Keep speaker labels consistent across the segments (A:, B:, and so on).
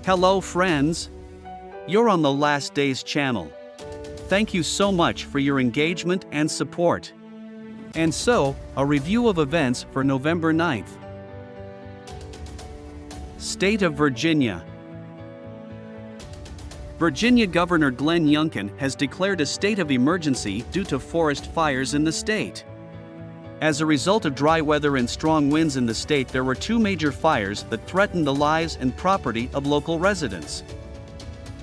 A: Hello friends! You're on the Last Days channel. Thank you so much for your engagement and support. And so, a review of events for November 9th. State of Virginia. Virginia Governor Glenn Youngkin has declared a state of emergency due to forest fires in the state. As a result of dry weather and strong winds in the state, there were two major fires that threatened the lives and property of local residents.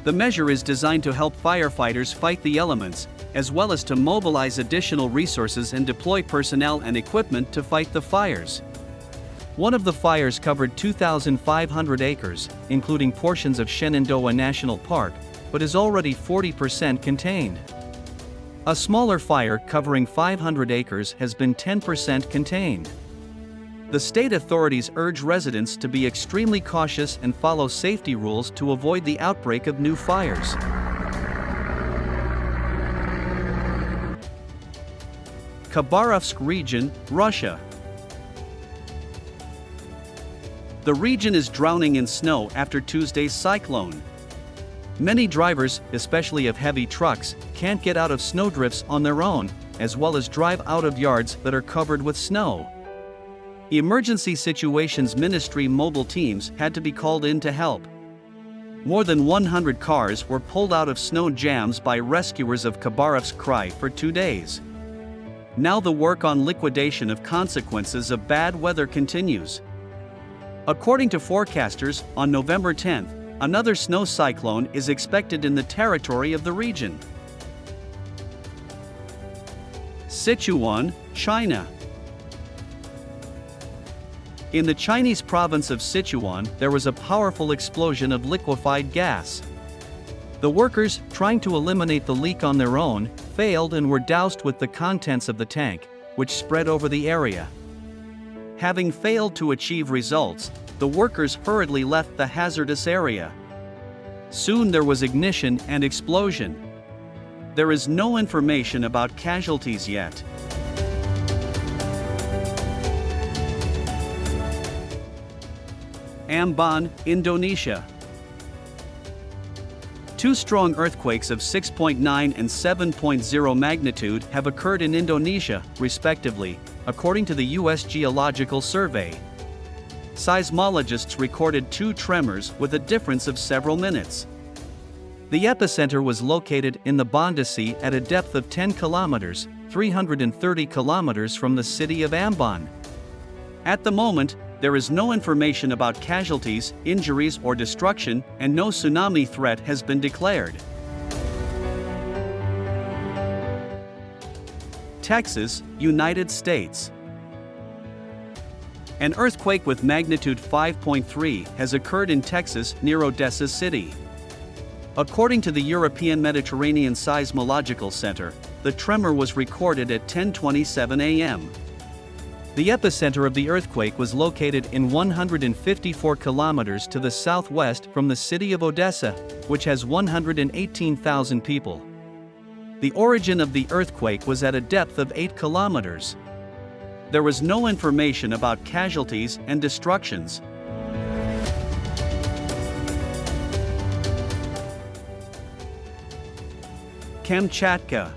A: The measure is designed to help firefighters fight the elements, as well as to mobilize additional resources and deploy personnel and equipment to fight the fires. One of the fires covered 2,500 acres, including portions of Shenandoah National Park, but is already 40% contained. A smaller fire covering 500 acres has been 10% contained. The state authorities urge residents to be extremely cautious and follow safety rules to avoid the outbreak of new fires. Khabarovsk region, Russia. The region is drowning in snow after Tuesday's cyclone. Many drivers, especially of heavy trucks, can't get out of snowdrifts on their own, as well as drive out of yards that are covered with snow. Emergency Situations Ministry mobile teams had to be called in to help. More than 100 cars were pulled out of snow jams by rescuers of Khabarovsk Krai for 2 days. Now the work on liquidation of consequences of bad weather continues. According to forecasters, on November 10th, another snow cyclone is expected in the territory of the region. Sichuan, China. In the Chinese province of Sichuan, there was a powerful explosion of liquefied gas. The workers, trying to eliminate the leak on their own, failed and were doused with the contents of the tank, which spread over the area. Having failed to achieve results, the workers hurriedly left the hazardous area. Soon there was ignition and explosion. There is no information about casualties yet. Ambon, Indonesia. Two strong earthquakes of 6.9 and 7.0 magnitude have occurred in Indonesia, respectively, according to the U.S. Geological Survey. Seismologists recorded two tremors with a difference of several minutes. The epicenter was located in the Banda Sea at a depth of 10 kilometers, 330 kilometers from the city of Ambon. At the moment, there is no information about casualties, injuries, or destruction, and no tsunami threat has been declared. Texas, United States. An earthquake with magnitude 5.3 has occurred in Texas near Odessa City. According to the European Mediterranean Seismological Center, the tremor was recorded at 10:27 a.m. The epicenter of the earthquake was located in 154 kilometers to the southwest from the city of Odessa, which has 118,000 people. The origin of the earthquake was at a depth of 8 kilometers. There was no information about casualties and destructions. Kamchatka.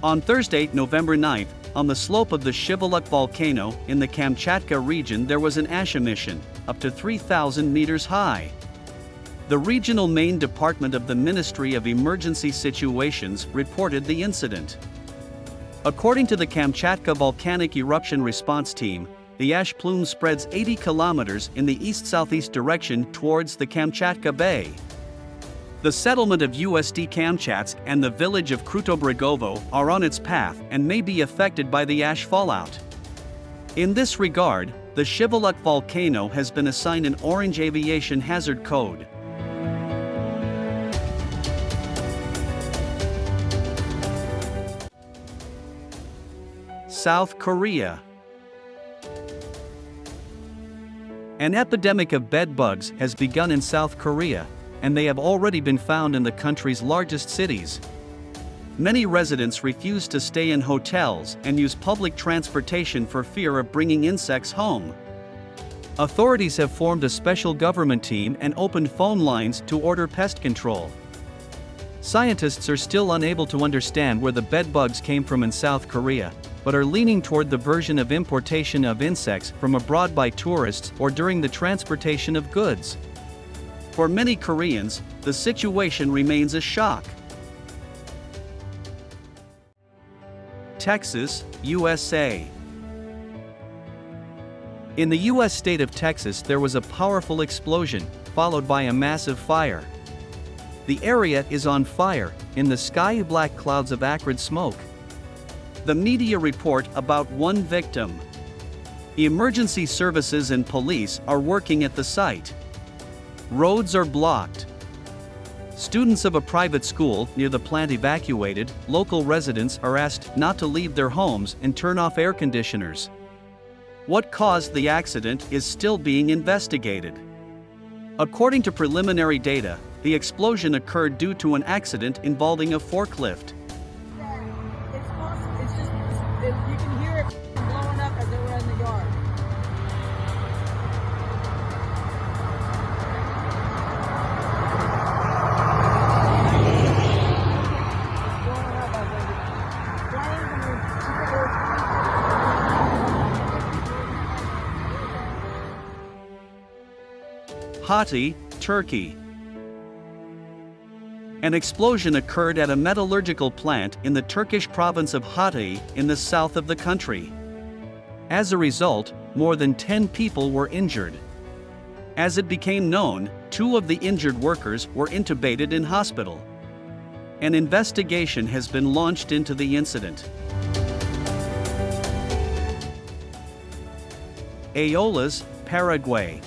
A: On Thursday, November 9th, on the slope of the Shiveluch volcano in the Kamchatka region, there was an ash emission, up to 3,000 meters high. The regional main department of the Ministry of Emergency Situations reported the incident. According to the Kamchatka Volcanic Eruption Response Team, the ash plume spreads 80 kilometers in the east-southeast direction towards the Kamchatka Bay. The settlement of USD Kamchatsk and the village of Krutobregovo are on its path and may be affected by the ash fallout. In this regard, the Shiveluch volcano has been assigned an orange aviation hazard code. South Korea. An epidemic of bed bugs has begun in South Korea, and they have already been found in the country's largest cities. Many residents refuse to stay in hotels and use public transportation for fear of bringing insects home. Authorities have formed a special government team and opened phone lines to order pest control. Scientists are still unable to understand where the bedbugs came from in South Korea, but are leaning toward the version of importation of insects from abroad by tourists or during the transportation of goods. For many Koreans, the situation remains a shock. Texas, USA. In the U.S. state of Texas, there was a powerful explosion, followed by a massive fire. The area is on fire, in the sky black clouds of acrid smoke. The media report about one victim. Emergency services and police are working at the site. Roads are blocked. Students of a private school near the plant evacuated. Local residents are asked not to leave their homes and turn off air conditioners. What caused the accident is still being investigated. According to preliminary data, the explosion occurred due to an accident involving a forklift.
B: You can hear it blowing up as they were in the yard.
A: Hatay, Turkey. An explosion occurred at a metallurgical plant in the Turkish province of Hatay in the south of the country. As a result, more than 10 people were injured. As it became known, 2 of the injured workers were intubated in hospital. An investigation has been launched into the incident. Ayolas, Paraguay.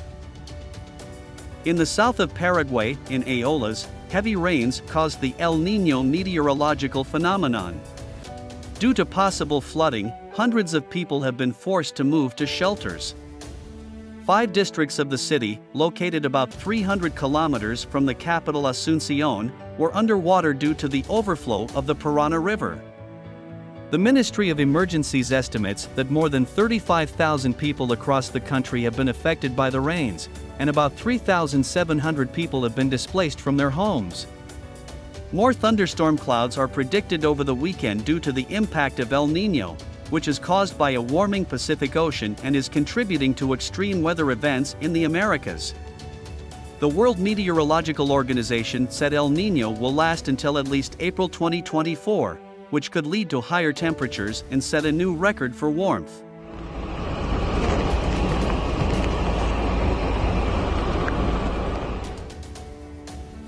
A: In the south of Paraguay, in Ayolas, heavy rains caused the El Niño meteorological phenomenon. Due to possible flooding, hundreds of people have been forced to move to shelters. 5 districts of the city, located about 300 kilometers from the capital Asuncion, were underwater due to the overflow of the Parana River. The Ministry of Emergencies estimates that more than 35,000 people across the country have been affected by the rains, and about 3,700 people have been displaced from their homes. More thunderstorm clouds are predicted over the weekend due to the impact of El Niño, which is caused by a warming Pacific Ocean and is contributing to extreme weather events in the Americas. The World Meteorological Organization said El Niño will last until at least April 2024, which could lead to higher temperatures and set a new record for warmth.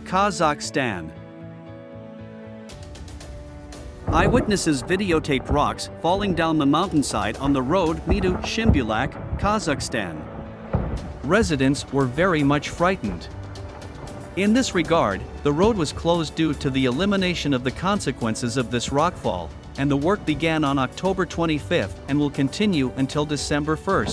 A: Kazakhstan. Eyewitnesses videotaped rocks falling down the mountainside on the road to Shiveluch, Kazakhstan. Residents were very much frightened. In this regard, the road was closed due to the elimination of the consequences of this rockfall, and the work began on October 25 and will continue until December 1.